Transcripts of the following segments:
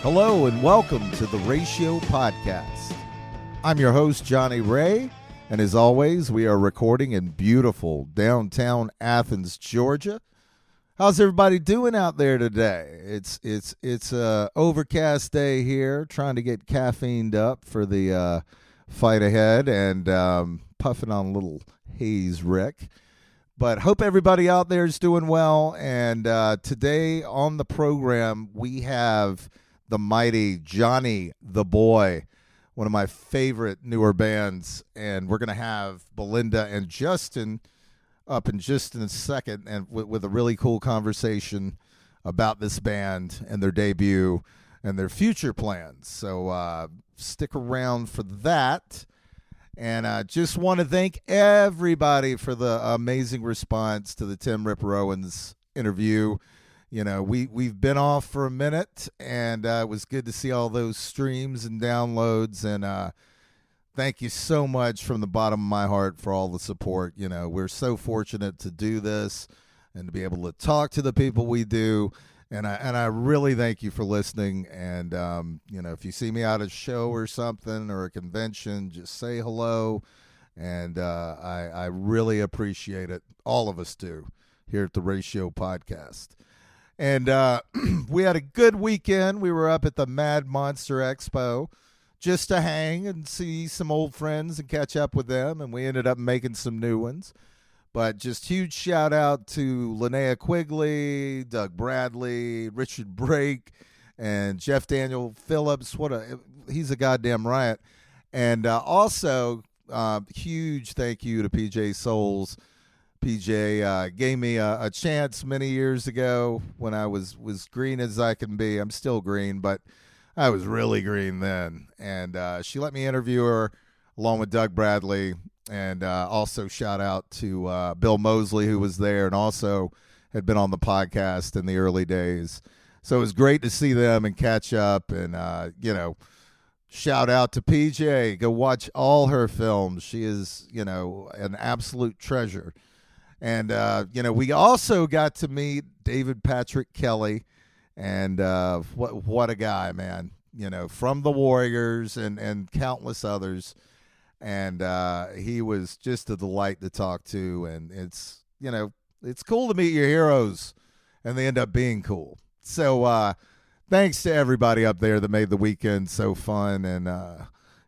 Hello and welcome to the Ratio Podcast. I'm your host, Johnny Ray, and as always, we are recording in beautiful downtown Athens, Georgia. How's everybody doing out there today? It's a overcast day here, trying to get caffeined up for the fight ahead and puffing on a little haze, Rick. But hope everybody out there is doing well. And today on the program, we have the mighty Johnny the Boy, one of my favorite newer bands. And we're going to have Belinda and Justin up in just a second and with a really cool conversation about this band and their debut and their future plans. So stick around for that. And I just want to thank everybody for the amazing response to the Tim Rip Rowans interview. You know, we've been off for a minute, and it was good to see all those streams and downloads. And thank you so much from the bottom of my heart for all the support. You know, we're so fortunate to do this and to be able to talk to the people we do. And I really thank you for listening. And, you know, if you see me out at a show or something or a convention, just say hello. And I really appreciate it. All of us do here at the Ratio Podcast. And we had a good weekend. We were up at the Mad Monster Expo just to hang and see some old friends and catch up with them. And we ended up making some new ones. But just huge shout out to Linnea Quigley, Doug Bradley, Richard Brake, and Jeff Daniel Phillips. He's a goddamn riot. And also, huge thank you to PJ Souls. PJ gave me a chance many years ago when I was green as I can be. I'm still green, but I was really green then. And she let me interview her along with Doug Bradley. And also shout out to Bill Mosley, who was there and also had been on the podcast in the early days. So it was great to see them and catch up. And, you know, shout out to PJ. Go watch all her films. She is, you know, an absolute treasure. And, you know, we also got to meet David Patrick Kelly. And what a guy, man, you know, from the Warriors and countless others. And he was just a delight to talk to. And it's, you know, it's cool to meet your heroes and they end up being cool. So thanks to everybody up there that made the weekend so fun and,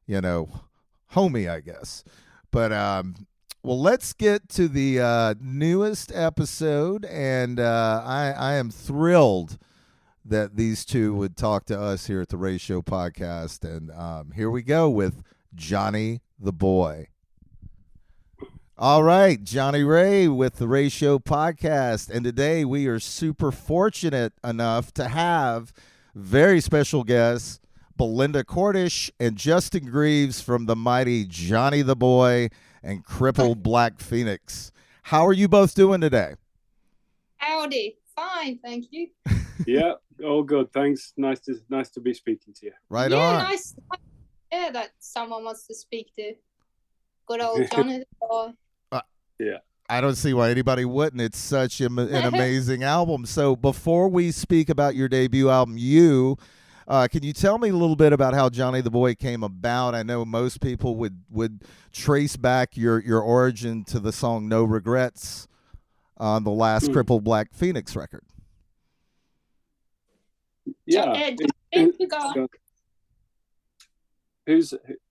you know, homey, I guess. But, well, let's get to the newest episode. And I am thrilled that these two would talk to us here at the Ratio Podcast. And here we go with Johnny the Boy. All right, Johnny Ray with the Ratio Podcast. And today we are super fortunate enough to have very special guests, Belinda Kordic and Justin Greaves from the mighty Johnny the Boy and Crippled Black Phoenix. How are you both doing today? Howdy. Fine, thank you. Yeah, all good. Thanks. Nice to be speaking to you. Right on. Nice. Yeah, that someone wants to speak to. Good old Johnny the Boy. Yeah. I don't see why anybody wouldn't. It's such an amazing album. So before we speak about your debut album, can you tell me a little bit about how Johnny the Boy came about? I know most people would trace back your origin to the song No Regrets on the last Crippled Black Phoenix record. Yeah. You go on.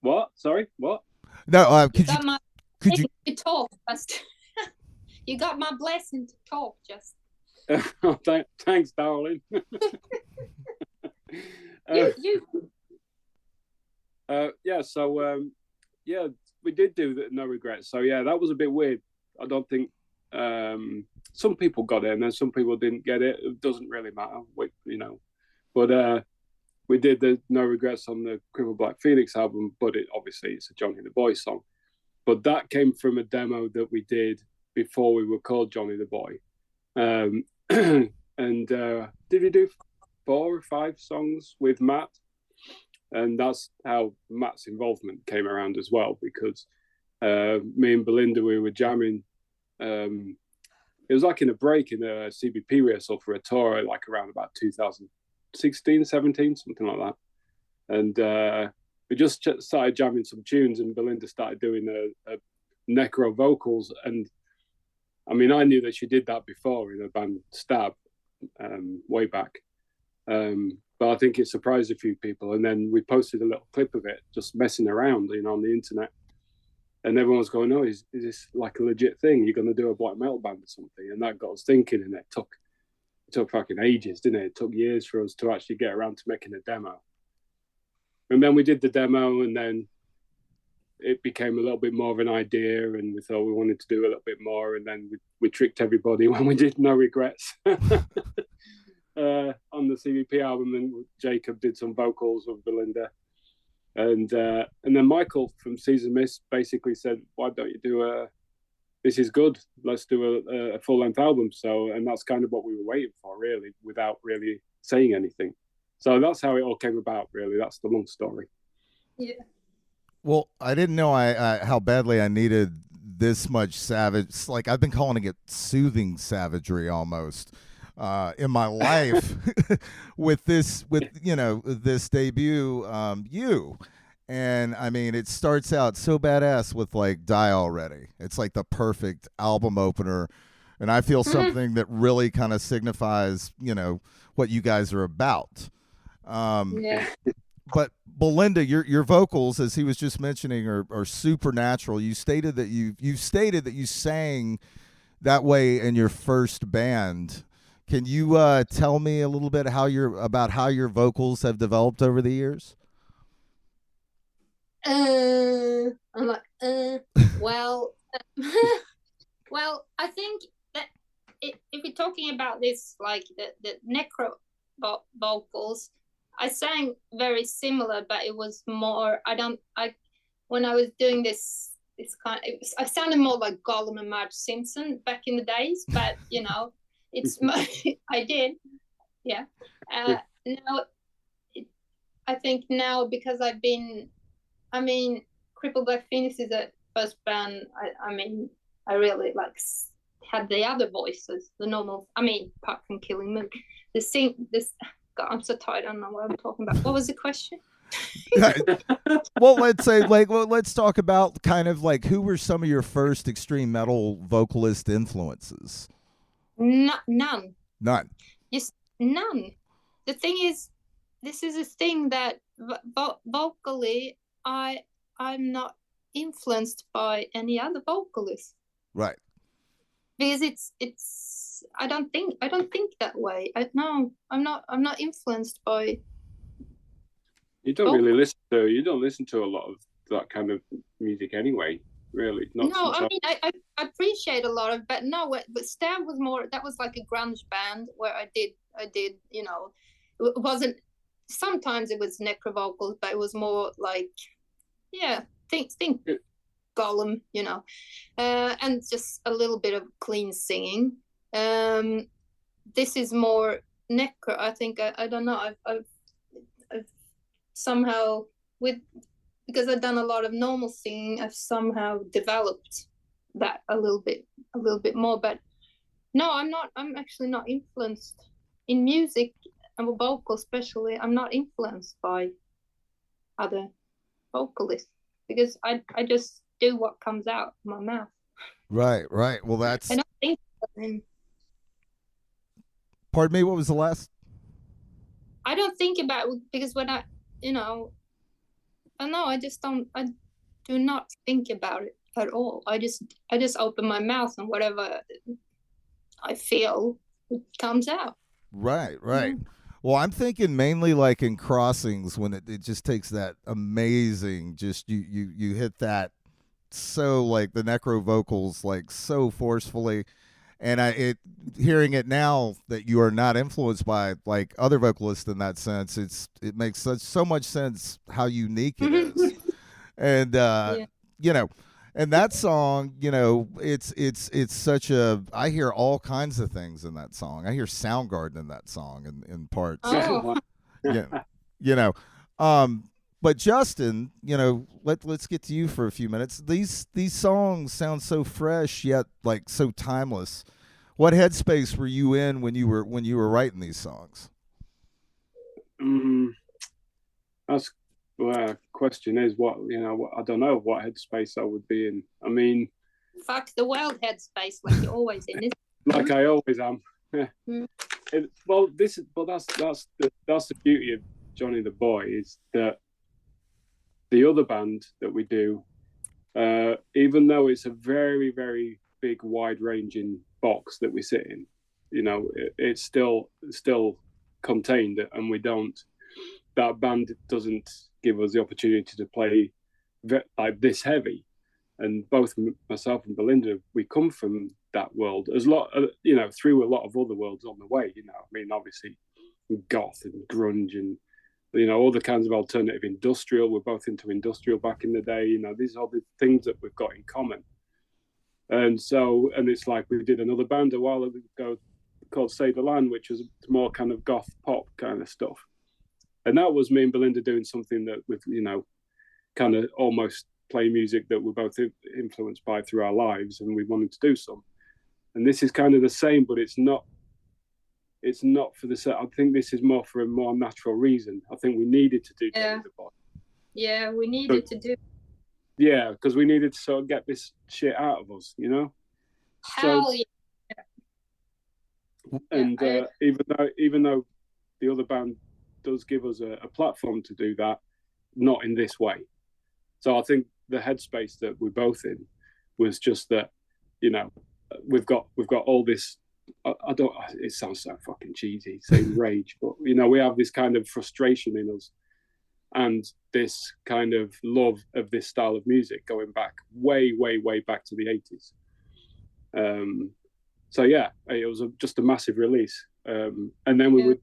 What? Sorry, what? No, could you talk? You got my blessing to talk, just. Thanks, darling. Yeah. So yeah, we did do the No Regrets. So yeah, that was a bit weird. I don't think some people got it, and then some people didn't get it. It doesn't really matter, you know. But we did the No Regrets on the Crippled Black Phoenix album, but obviously it's a Johnny the Boy song. But that came from a demo that we did before we were called Johnny the Boy. And did we do 4 or 5 songs with Matt? And that's how Matt's involvement came around as well, because me and Belinda, we were jamming. It was like in a break in a CBP rehearsal for a tour, like around about 16, 17, something like that. And we just started jamming some tunes, and Belinda started doing a necro vocals. And I mean, I knew that she did that before in a band Stab way back. But I think it surprised a few people. And then we posted a little clip of it just messing around, on the internet. And everyone's going, "Oh, is this like a legit thing? You're going to do a black metal band or something?" And that got us thinking, and it took fucking ages, didn't it? It took years for us to actually get around to making a demo. And then we did the demo, and then it became a little bit more of an idea, and we thought we wanted to do a little bit more, and then we tricked everybody when we did No Regrets on the CVP album, and Jacob did some vocals with Belinda. And then Michael from Season Mist basically said, "Why don't you do this is good, let's do a full-length album." So, and that's kind of what we were waiting for, really, without really saying anything. So that's how it all came about, really. That's the long story. Yeah. Well, I didn't know how badly I needed this much savage. Like, I've been calling it soothing savagery almost in my life with this debut, you. And I mean, it starts out so badass with like Die Already. It's like the perfect album opener. And I feel something that really kind of signifies, what you guys are about. Yeah. But Belinda, your vocals, as he was just mentioning, are supernatural. You stated that you sang that way in your first band. Can you tell me a little bit about how your vocals have developed over the years? I'm like, well, well, I think that if we're talking about this, like the necro vocals, I sang very similar, but it was more. When I was doing this kind, I sounded more like Gollum and Marge Simpson back in the days. But it's I did, yeah. Now, I think now because Crippled Black Phoenix is the first band. I really had the other voices, the normal. Apart from Killing Moon, God, I'm so tired. I don't know what I'm talking about. What was the question? Well, let's talk about kind of like who were some of your first extreme metal vocalist influences? None. Yes, none. The thing is, this is a thing that vocally, I'm not influenced by any other vocalist. Right. Because it's I don't think that way. No, I'm not influenced by. You don't really listen to a lot of that kind of music anyway, really. I appreciate a lot of, but Stab was more. That was like a grunge band where I did. It wasn't. Sometimes it was necro vocals, but it was more like, think Gollum, and just a little bit of clean singing. This is more necro. I think I don't know. I've somehow because I've done a lot of normal singing, I've somehow developed that a little bit more. But no, I'm actually not influenced in music and vocal, especially. I'm not influenced by other vocalists because I just do what comes out of my mouth. Right. Well, that's. I don't think. Pardon me. What was the last? I don't think about it because when I just don't. I do not think about it at all. I just open my mouth and whatever I feel comes out. Right. Well, I'm thinking mainly like in Crossings when it just takes that amazing, just you hit that so like the necro vocals like so forcefully, and hearing it now that you are not influenced by like other vocalists in that sense, it makes so much sense how unique it is, and and that song, it's such a. I hear all kinds of things in that song. I hear Soundgarden in that song in parts. Oh. But Justin, let's get to you for a few minutes. These songs sound so fresh yet like so timeless. What headspace were you in when you were writing these songs? That's question is what I don't know what headspace I would be in. I mean, fuck the world headspace like you're always in, like I always am. That's the beauty of Johnny the Boy, is that the other band that we do, even though it's a very, very big, wide-ranging box that we sit in, it's still contained, and that band doesn't give us the opportunity to play like this heavy. And both myself and Belinda, we come from that world. There's through a lot of other worlds on the way. I mean, obviously, goth and grunge and all the kinds of alternative industrial. We're both into industrial back in the day. These are the things that we've got in common. And it's like we did another band a while ago called Save the Land, which was more kind of goth pop kind of stuff. And that was me and Belinda doing something that with kind of almost play music that we're both influenced by through our lives, and we wanted to do some. And this is kind of the same, but it's not for the set. I think this is more for a more natural reason. I think we needed to do Johnny the Boy. Yeah, we needed to do. Yeah, because we needed to sort of get this shit out of us, Hell yeah. And even though the other band does give us a platform to do that, not in this way. So I think the headspace that we're both in was just that, we've got all this. I don't. It sounds so fucking cheesy saying rage, but we have this kind of frustration in us, and this kind of love of this style of music going back way, way, way back to the 80s. So yeah, it was just a massive release, and then we would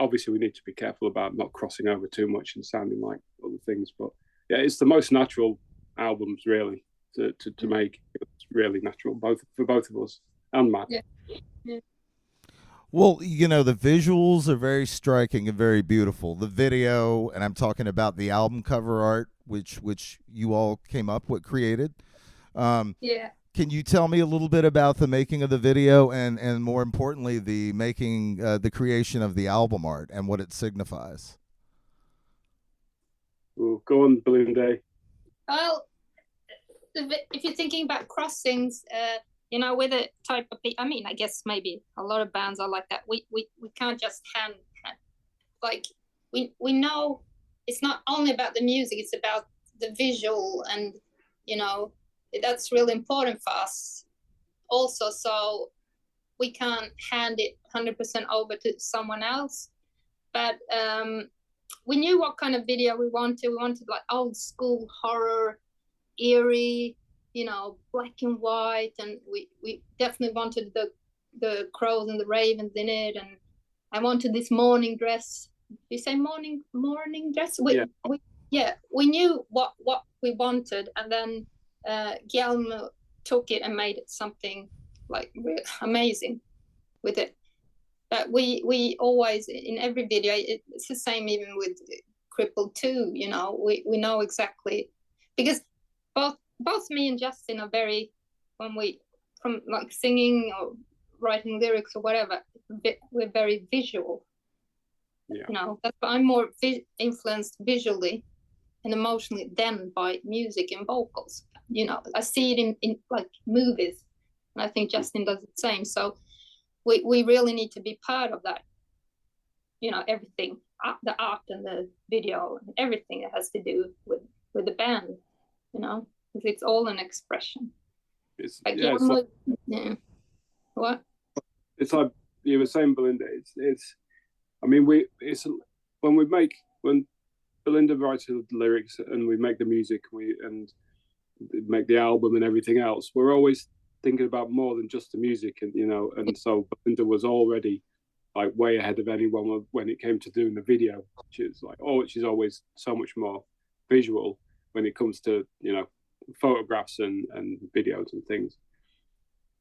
obviously we need to be careful about not crossing over too much and sounding like other things, but yeah, it's the most natural albums really to make. It's really natural for both of us and Matt. Yeah. Well, the visuals are very striking and very beautiful. The video, and I'm talking about the album cover art, which you all came up with, created. Yeah. Can you tell me a little bit about the making of the video and more importantly, the creation of the album art and what it signifies? Well, go on, Belinda. Well, if you're thinking about crossings, with a type of, I mean, I guess maybe a lot of bands are like that. We can't just hand like we know it's not only about the music; it's about the visual, and that's really important for us also. So we can't hand it 100% over to someone else, but we knew what kind of video we wanted. We wanted like old school horror, eerie, black and white, and we definitely wanted the crows and the ravens in it, and I wanted this morning dress. You say morning dress? We knew what we wanted, and then Guillermo took it and made it something like amazing with it. But we always, in every video, it's the same even with Crippled 2, we know exactly, because both me and Justin are very, from like singing or writing lyrics or whatever, we're very visual. Yeah. That's why I'm more influenced visually and emotionally than by music and vocals. I see it in like movies, and I think Justin does the same. So we really need to be part of that. Everything, the art and the video and everything that has to do with the band. Because it's all an expression. What? It's like you were saying, Belinda. It's. I mean, when Belinda writes the lyrics and we make the music, and make the album and everything else, we're always thinking about more than just the music, and so Belinda was already like way ahead of anyone when it came to doing the video. She's always so much more visual when it comes to photographs and videos and things.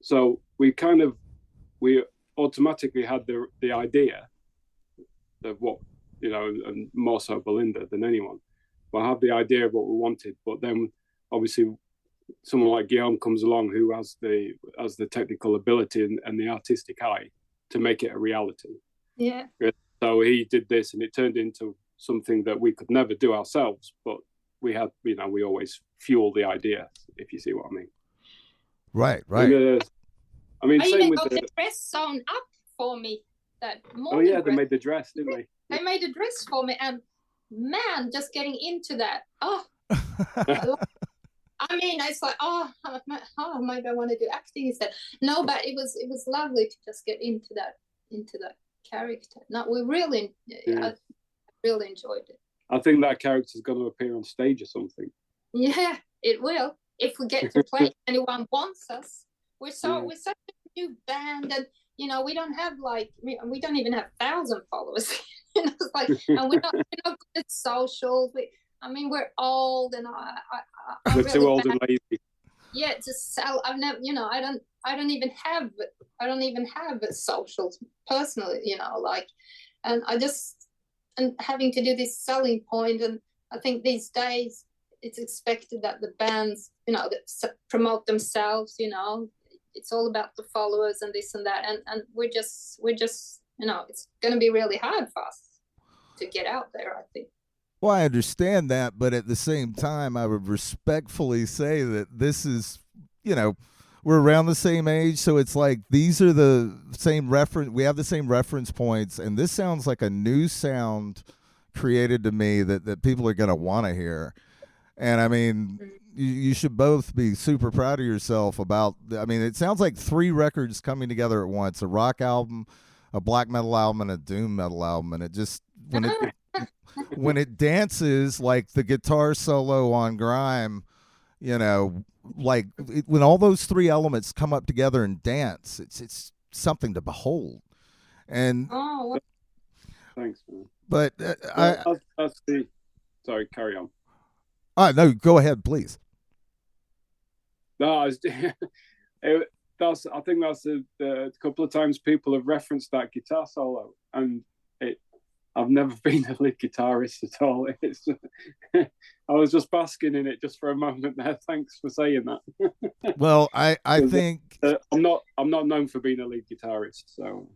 So we automatically had the idea of what and more so Belinda than anyone, but I have the idea of what we wanted. But then obviously someone like Guillaume comes along who has the technical ability and the artistic eye to make it a reality. Yeah. So he did this, and it turned into something that we could never do ourselves, but we had, we always fuel the idea, if you see what I mean. Right. I mean, I same even with got the dress sewn up for me that morning. Oh yeah, they made the dress, didn't they? They made a dress for me, and man, just getting into that. Oh, I mean, it's like, oh, maybe I want to do acting instead. No, but it was lovely to just get into that character. No, I really enjoyed it. I think that character's going to appear on stage or something. Yeah, it will, if we get to play. Anyone wants us. We're such a new band, and we don't have we don't even have 1,000 followers. It's like, and we're not good at socials. We're old, and I'm we're really too old bad. and lazy. Yeah, to sell. I've never, I don't even have socials personally. And having to do this selling point, and I think these days it's expected that the bands, that promote themselves. It's all about the followers and this and that, and we're just, it's going to be really hard for us to get out there, I think. Well, I understand that, but at the same time, I would respectfully say that this is, we're around the same age, so it's like these are the same reference. We have the same reference points, and this sounds like a new sound created to me that people are going to want to hear. And I mean, you should both be super proud of yourself about. I mean, it sounds like 3 records coming together at once: a rock album, a black metal album, and a doom metal album, and it just when it dances like the guitar solo on Grime, when all those 3 elements come up together and dance, it's something to behold. And thanks, man. But that's the. Sorry, carry on. No, go ahead, please. No, I think that's a couple of times people have referenced that guitar solo, and I've never been a lead guitarist at all. I was just basking in it just for a moment there. Thanks for saying that. Well, I think I'm not known for being a lead guitarist, so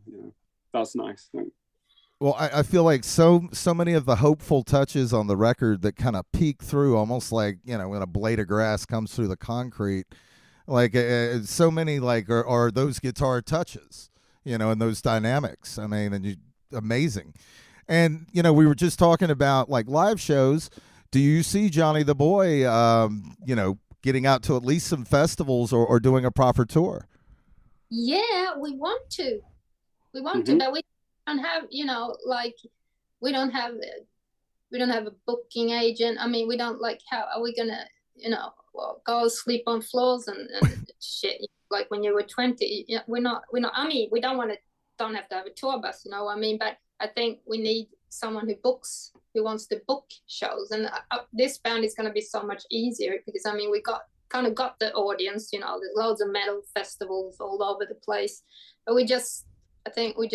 that's nice. Thanks. Well, I feel like so many of the hopeful touches on the record that kind of peek through, almost like when a blade of grass comes through the concrete, like so many are those guitar touches, and those dynamics. I mean, amazing. And we were just talking about live shows. Do you see Johnny the Boy, getting out to at least some festivals or doing a proper tour? Yeah, we want to, but we don't have, we don't have a booking agent. I mean, we don't how are we gonna, go sleep on floors and shit like when you were 20? We're not. I mean, we don't have to have a tour bus, but I think we need someone who wants to book shows, and this band is going to be so much easier because we got the audience. There's loads of metal festivals all over the place, but I think we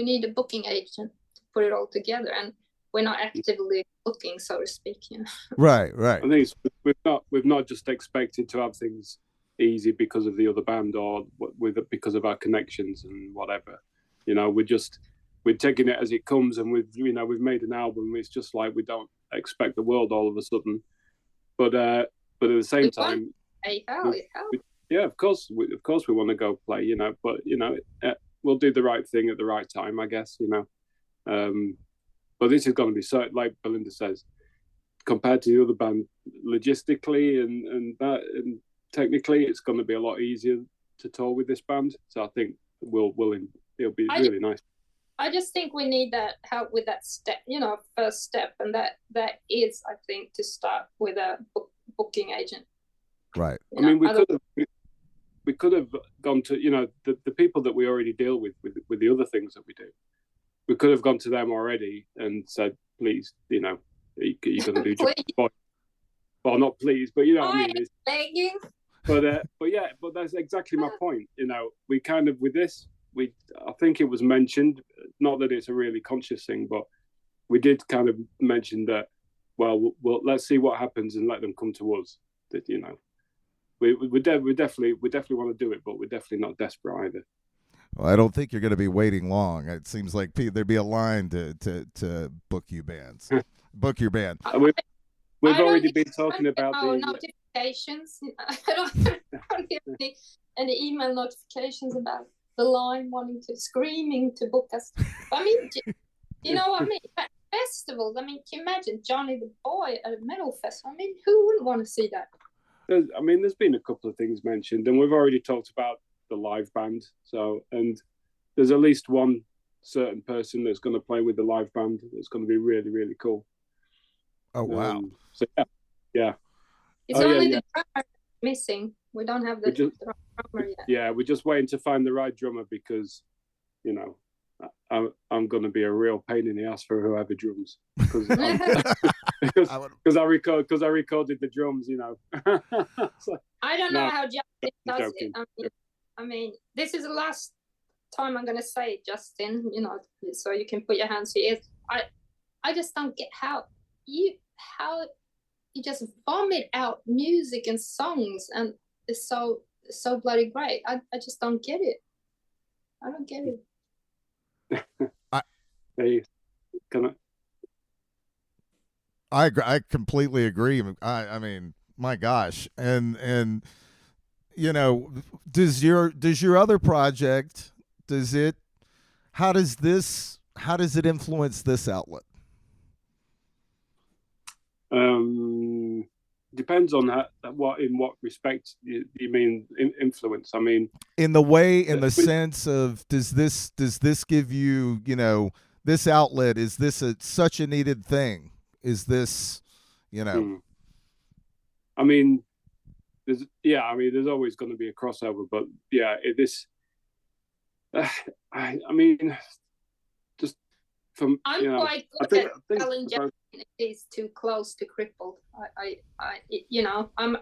need a booking agent to put it all together, and we're not actively looking, so to speak. Right. I think we've not just expected to have things easy because of the other band or because of our connections and whatever. We're taking it as it comes, and we've made an album. It's just like we don't expect the world all of a sudden, but at the same time, yeah, of course we want to go play, but we'll do the right thing at the right time, I guess, but this is going to be so, like Belinda says, compared to the other band, logistically and technically, it's going to be a lot easier to tour with this band. So I think it'll be really nice. I just think we need that help with that step, first step, and that is, I think, to start with a booking agent. Right. I mean, we could have gone to the people that we already deal with the other things that we do. We could have gone to them already and said, please, are you going to do job? Well, not please, but what I mean. Begging. But that's exactly my point. We kind of with this. I think it was mentioned, not that it's a really conscious thing, but we did kind of mention that, well, let's see what happens and let them come to us. That we definitely want to do it, but we're definitely not desperate either. Well, I don't think you're going to be waiting long. It seems like there'd be a line to book you bands, book your band. We've already been talking about the notifications. I don't get any email notifications about the line wanting to screaming to book us. I mean, you know what I mean? Festivals. I mean, can you imagine Johnny the Boy at a metal festival? I mean, who wouldn't want to see that? There's been a couple of things mentioned, and we've already talked about the live band. So, and there's at least one certain person that's going to play with the live band. It's going to be really, really cool. Oh wow! So yeah. It's only the drummer missing. We don't have the drummer yet. Yeah, we're just waiting to find the right drummer because, you know, I'm going to be a real pain in the ass for whoever drums because I recorded the drums, you know. So, I don't know how Justin does it. I mean, this is the last time I'm going to say it, Justin. You know, so you can put your hands to your ears. I just don't get how you just vomit out music and songs, and it's so bloody great. I just don't get it. I don't get it. I completely agree. I mean, my gosh, and you know, does your other project, how does it influence this outlet? Depends on in what respect you mean influence. I mean, in the sense of, does this give you, you know, this outlet, is this such a needed thing? Is this, you know? I mean, there's always going to be a crossover, but yeah, I mean, just from I'm quite good at telling Justin it is too close to crippled. You know, I'm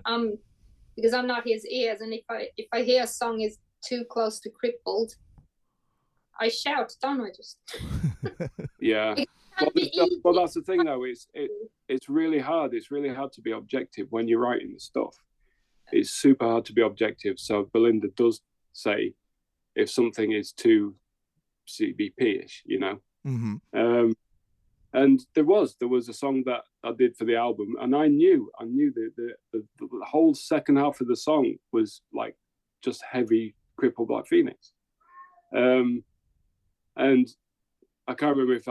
because I'm not his ears, and if I hear a song is too close to crippled, I shout, don't I? Just yeah. Well, that's the thing, though. It's really hard. It's really hard to be objective when you're writing the stuff. It's super hard to be objective. So Belinda does say if something is too CBP-ish, you know. Mm-hmm. And there was a song that I did for the album, and I knew the whole second half of the song was like just heavy Crippled Black Phoenix. And I can't remember if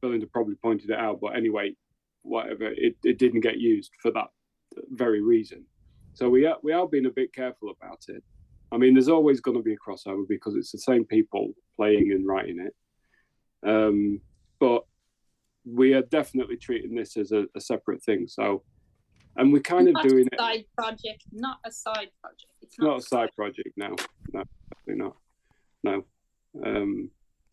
Belinda probably pointed it out, but anyway, whatever, it didn't get used for that very reason. So we are being a bit careful about it. I mean, there's always going to be a crossover because it's the same people playing and writing it. But we are definitely treating this as a separate thing. So, and we're kind of doing it. Side project, not a side project. It's not a side project. No, definitely not. No.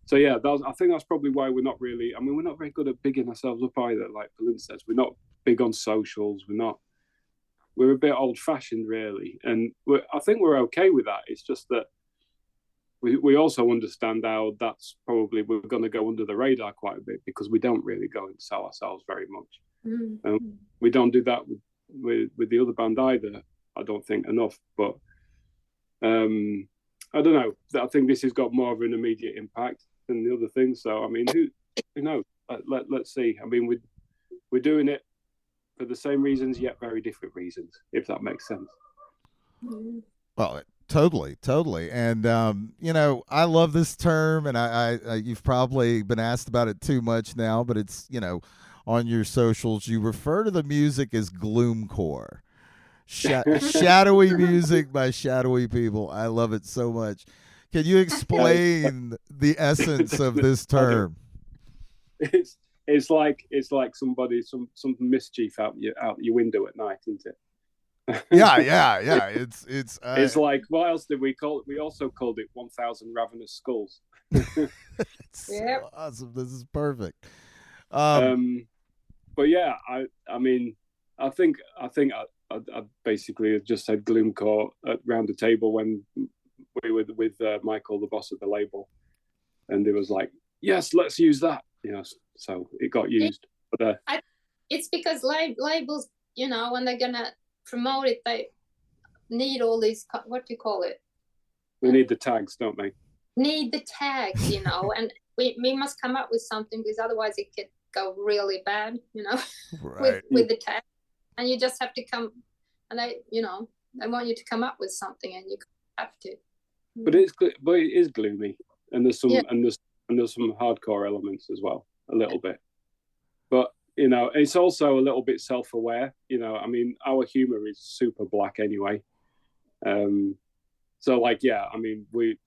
So yeah, I think that's probably why we're not really. I mean, we're not very good at bigging ourselves up either. Like Belinda says, we're not big on socials. We're a bit old-fashioned, really, and I think we're okay with that. It's just that we also understand how that's probably we're going to go under the radar quite a bit because we don't really go and sell ourselves very much. We don't do that with the other band either. I don't think enough, but I don't know. I think this has got more of an immediate impact than the other things. So I mean, who knows? Let's see. I mean, we're doing it for the same reasons, yet very different reasons, if that makes sense. Well, totally. And, you know, I love this term, and I you've probably been asked about it too much now, but it's, you know, on your socials, you refer to the music as gloomcore. Shadowy music by shadowy people. I love it so much. Can you explain the essence of this term? It's like somebody some mischief out your window at night, isn't it? Yeah. It's like, what else did we call it? We also called it 1,000 Ravenous Skulls. So awesome. This is perfect. But yeah, I mean, I think I basically just said gloomcore around the table when we were with Michael, the boss of the label, and it was like, yes, let's use that. So it got used. But it's because labels, you know, when they're gonna promote it, they need all these, what do you call it? They need the tags, don't they? need the tags, you know, and we must come up with something, because otherwise it could go really bad, you know, Right. with the tag. And you just have to come, and I want you to come up with something, and you have to. But it is gloomy, and there's some Yeah. and there's some hardcore elements as well, a little bit. But you know, it's also a little bit self-aware. You know, I mean, our humor is super black anyway. So like, yeah, I mean, we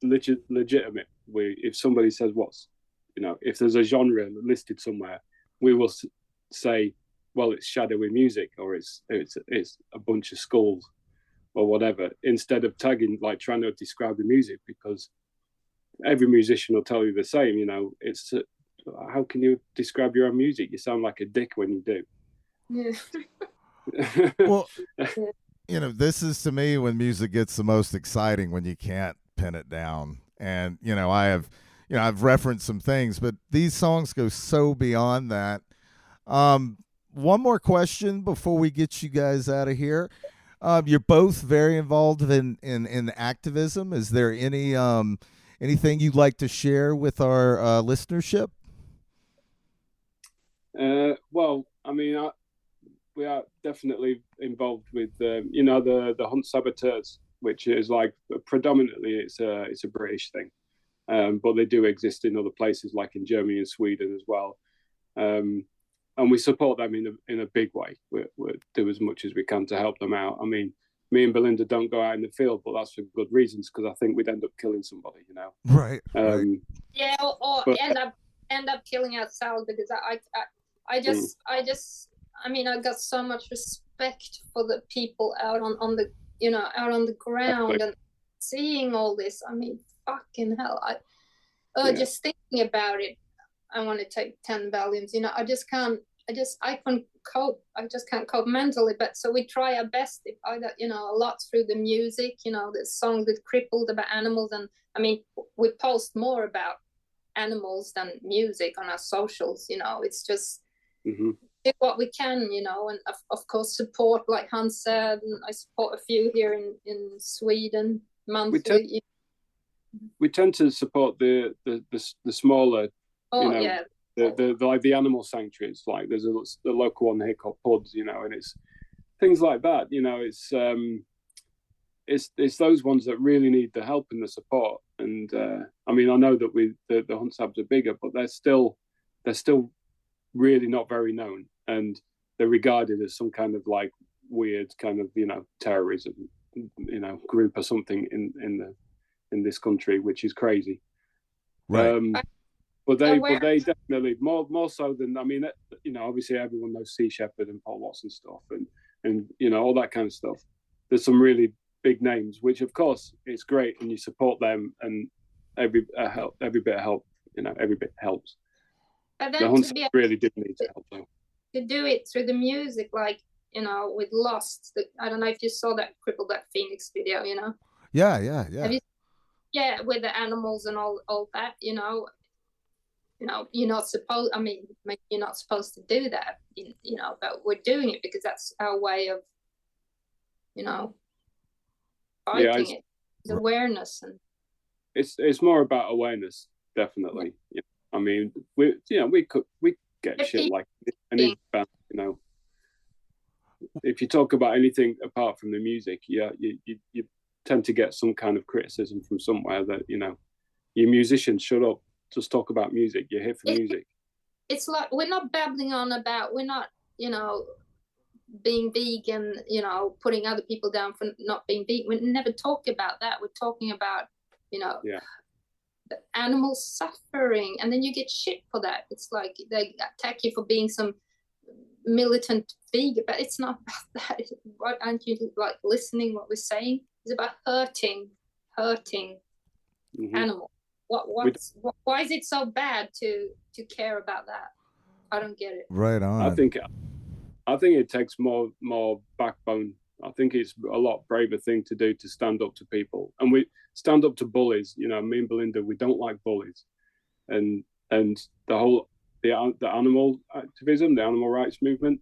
legitimate. If somebody says if there's a genre listed somewhere, we will say, well, it's shadowy music, or it's a bunch of skulls, or whatever, instead of tagging, like trying to describe the music, because every musician will tell you the same. You know, it's how can you describe your own music? You sound like a dick when you do. Yeah. Well, you know, this is to me when music gets the most exciting, when you can't pin it down. And, you know, I've referenced some things, but these songs go so beyond that. One more question before we get you guys out of here. You're both very involved in activism. Is there anything you'd like to share with our listenership? Well, I mean, we are definitely involved with the Hunt Saboteurs, which is like predominantly it's a British thing, but they do exist in other places like in Germany and Sweden as well, and we support them in a big way. We do as much as we can to help them out. I mean, me and Belinda don't go out in the field, but that's for good reasons, because I think we'd end up killing somebody, you know. Right. Yeah, or but, end up killing ourselves, because I mean, I got so much respect for the people out on the ground, and seeing all this. I mean, fucking hell! Just thinking about it, I want to take 10 Valiums. You know, I can't cope. I just can't cope mentally. But so we try our best. A lot through the music. You know, the songs with Crippled about animals, and I mean, we post more about animals than music on our socials. You know, it's just. Mm-hmm. Do what we can, you know, and of course support, like Hans said, and I support a few here in Sweden monthly. We tend to support the smaller, the animal sanctuaries. Like there's the local one here called PUDS, you know, and it's things like that. You know, it's those ones that really need the help and the support. And I mean, I know that the Hunt Sabs are bigger, but they're still really not very known, and they're regarded as some kind of like weird kind of, you know, terrorism, you know, group or something in this country, which is crazy. Right. But they definitely more so than, I mean, you know, obviously everyone knows Sea Shepherd and Paul Watson stuff, and you know, all that kind of stuff. There's some really big names, which of course it's great, and you support them, and every bit of help, you know, every bit helps. But the then Hunts really did need to help though. To do it through the music, like, you know, with Lost. I don't know if you saw that Crippled That Phoenix video, you know. Yeah. With the animals and all that, you know, you're not supposed. I mean, you're not supposed to do that, you know, but we're doing it because that's our way of, you know, fighting it. It's awareness, and it's more about awareness, definitely. Yeah. I mean, we get shit like any band, you know. If you talk about anything apart from the music, you tend to get some kind of criticism from somewhere that, you know, you musicians, shut up, just talk about music. You're here for music. It's like we're not babbling on about, we're not, you know, being vegan, you know, putting other people down for not being vegan. We never talk about that. We're talking about, you know, the animals suffering, and then you get shit for that. It's like they attack you for being some militant vegan, but it's not about that. Why aren't you like listening what we're saying? It's about hurting animals. Why is it so bad to care about that? I don't get it. Right on. I think it takes more backbone. I think it's a lot braver thing to do to stand up to people, and we stand up to bullies. You know, me and Belinda, we don't like bullies, and the whole the animal activism, the animal rights movement.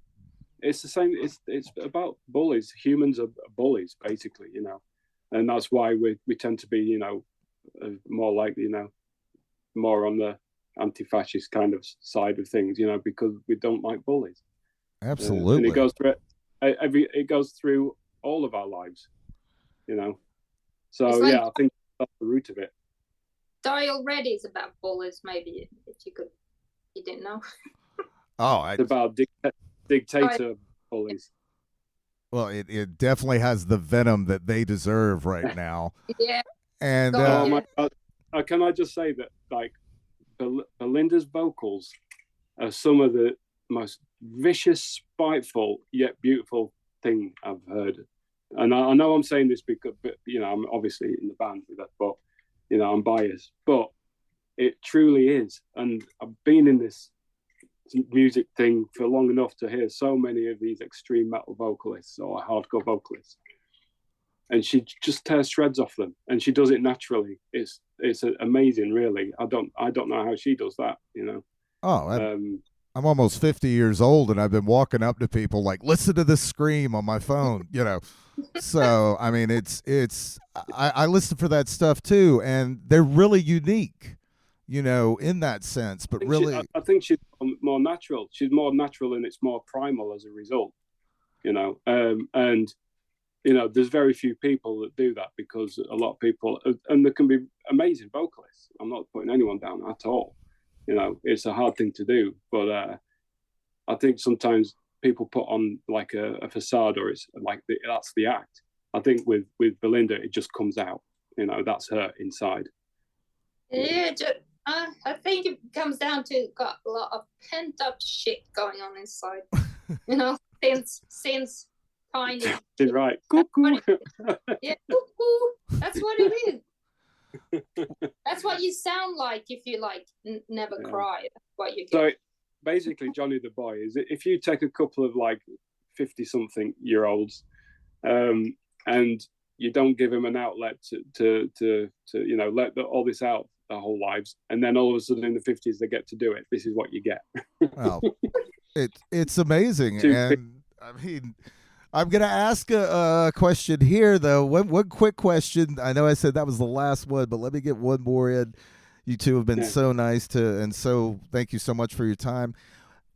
It's the same. It's about bullies. Humans are bullies, basically. You know, and that's why we tend to be, you know, more like, more on the anti-fascist kind of side of things, because we don't like bullies. Absolutely. And it goes through all of our lives, So like, I think that's the root of it. Die Already is about bullies, maybe, if you didn't know. It's about dictator bullies. Well, it definitely has the venom that they deserve right now. Yeah. And oh my God. Can I just say that, like, Belinda's vocals are some of the most vicious, spiteful, yet beautiful thing I've heard. And I know I'm saying this because, I'm obviously in the band with her, but, I'm biased. But it truly is. And I've been in this music thing for long enough to hear so many of these extreme metal vocalists or hardcore vocalists, and she just tears shreds off them, and she does it naturally. It's amazing, really. I don't know how she does that. I'm almost 50 years old, and I've been walking up to people like, listen to this scream on my phone, So I mean, I listen for that stuff too, and they're really unique, in that sense. But I think she's more natural. She's more natural, and it's more primal as a result. And there's very few people that do that, because a lot of people, and there can be amazing vocalists. I'm not putting anyone down at all. It's a hard thing to do, but I think sometimes people put on like a facade, or it's like that's the act. I think with Belinda, it just comes out. That's her inside. Yeah, I think it comes down to got a lot of pent up shit going on inside. since tiny. Right. Cuckoo. Yeah, cuckoo. That's what it is. That's what you sound like if you never cry. That's what you get. So basically, Johnny the Boy is, if you take a couple of like 50-something-year-olds, and you don't give them an outlet to let all this out their whole lives, and then all of a sudden in the 50s they get to do it. This is what you get. Well, it's amazing, and I mean, I'm going to ask a question here, though. One quick question. I know I said that was the last one, but let me get one more in. You two have been so nice and so thank you so much for your time.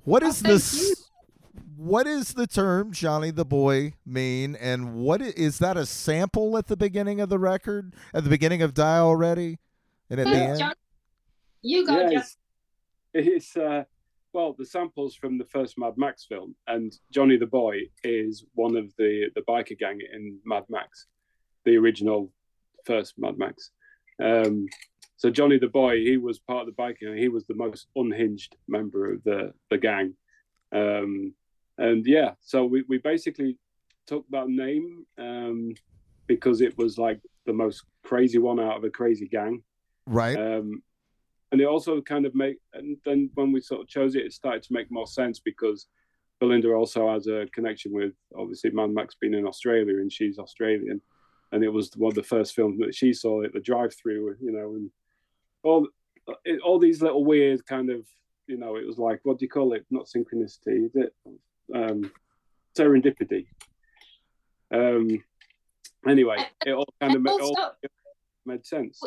What is this? What is the term Johnny the Boy mean? And what is that a sample at the beginning of the record? At the beginning of Die Already? And at the end? John, you go, John. It's well, the sample's from the first Mad Max film, and Johnny the Boy is one of the biker gang in Mad Max, the original first Mad Max. So Johnny the Boy, he was part of the biker gang. He was the most unhinged member of the gang. And so we basically took that name because it was like the most crazy one out of a crazy gang. Right. And it also kind of and then when we sort of chose it, it started to make more sense, because Belinda also has a connection with, obviously, Mad Max being in Australia, and she's Australian. And it was one of the first films that she saw at the drive-through, and all these little weird kind of, it was like, what do you call it? Not synchronicity, is it? Serendipity. Anyway, it all kind of made sense.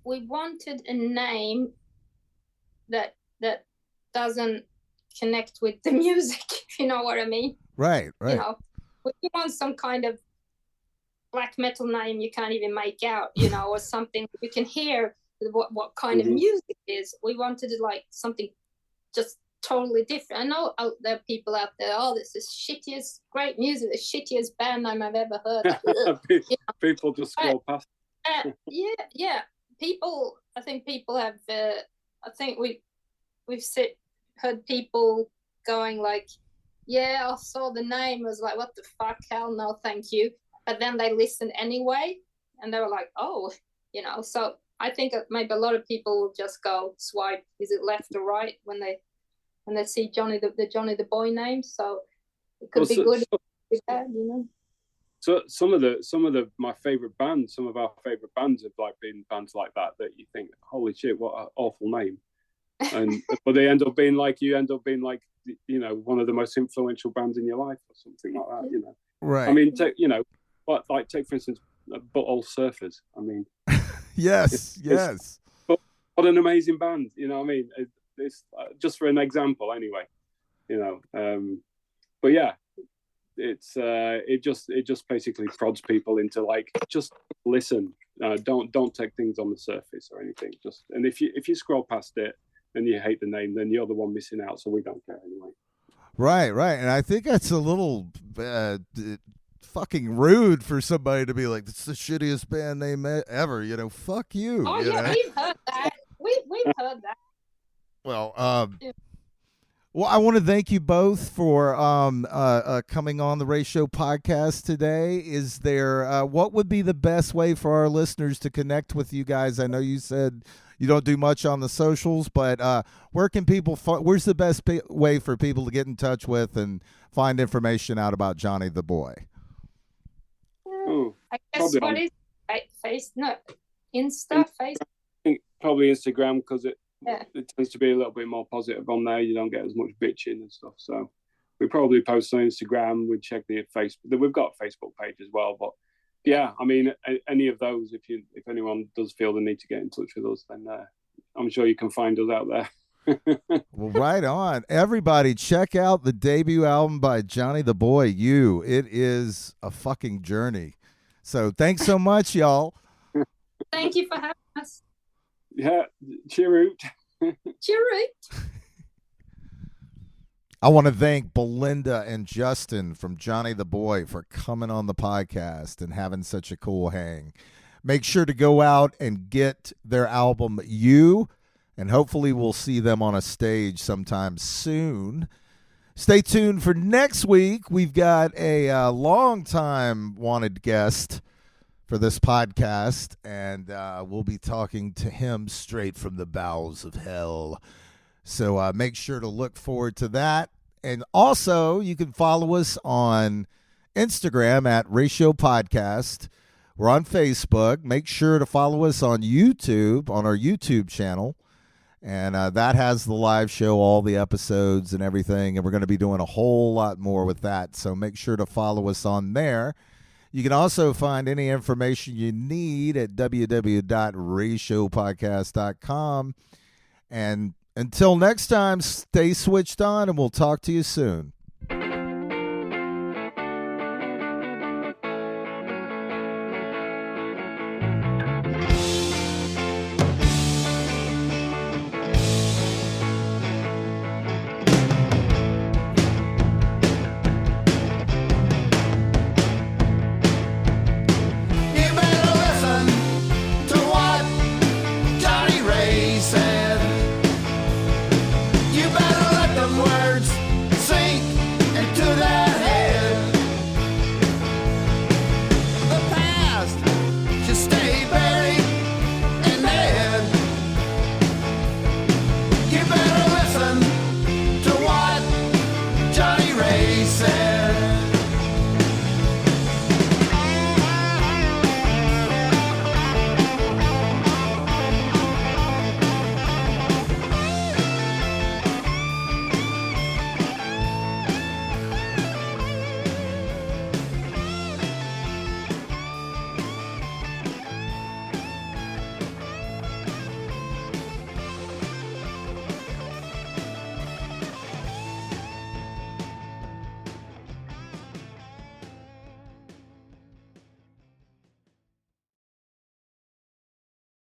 We wanted a name that doesn't connect with the music, if you know what I mean. Right. We want some kind of black metal name you can't even make out, or something you can hear what kind of music is. We wanted it like something just totally different. I know there are people out there, this is shittiest, great music, the shittiest band name I've ever heard. People just scroll past. Yeah. People, I think people have, I think we've heard people going like, I saw the name, I was like, what the fuck, hell no, thank you. But then they listened anyway, and they were like, so I think maybe a lot of people will just go swipe, is it left or right, when they see Johnny the Johnny the Boy name. So it could be good, bad, So some of my favorite bands, some of our favorite bands have like been bands like that you think, holy shit, what an awful name. And but they end up being like one of the most influential bands in your life or something like that, Right. I mean, take for instance but all surfers. I mean, yes. But what an amazing band, you know what I mean? It's just for an example, anyway, you know. But yeah, it just basically prods people into like, just listen. Don't take things on the surface or anything. And if you scroll past it and you hate the name, then you're the one missing out. So we don't care anyway. Right. And I think that's a little fucking rude for somebody to be like, "It's the shittiest band name ever." You know, fuck you. Oh you yeah, know? we've heard that. We've heard that. Well, well, I want to thank you both for coming on the Ratio podcast today. Is there what would be the best way for our listeners to connect with you guys? I know you said you don't do much on the socials, but where can people? Where's the best way for people to get in touch with and find information out about Johnny the Boy? I guess what is Insta, Facebook? I think probably Instagram, because it tends to be a little bit more positive on there. You don't get as much bitching and stuff. So we probably post on Instagram. We check the Facebook. We've got a Facebook page as well. But yeah, I mean, any of those, if anyone does feel the need to get in touch with us, then I'm sure you can find us out there. Well, right on. Everybody, check out the debut album by Johnny the Boy. It is a fucking journey. So thanks so much, y'all. Thank you for having us. Yeah, cheer out. Cheer out. I want to thank Belinda and Justin from Johnny the Boy for coming on the podcast and having such a cool hang. Make sure to go out and get their album, You, and hopefully we'll see them on a stage sometime soon. Stay tuned for next week. We've got a long-time wanted guest for this podcast, and we'll be talking to him straight from the bowels of hell. So make sure to look forward to that. And also, you can follow us on Instagram at Ratio Podcast. We're on Facebook. Make sure to follow us on YouTube, on our YouTube channel. And that has the live show, all the episodes and everything. And we're going to be doing a whole lot more with that. So make sure to follow us on there. You can also find any information you need at www.ratiopodcast.com. And until next time, stay switched on, and we'll talk to you soon.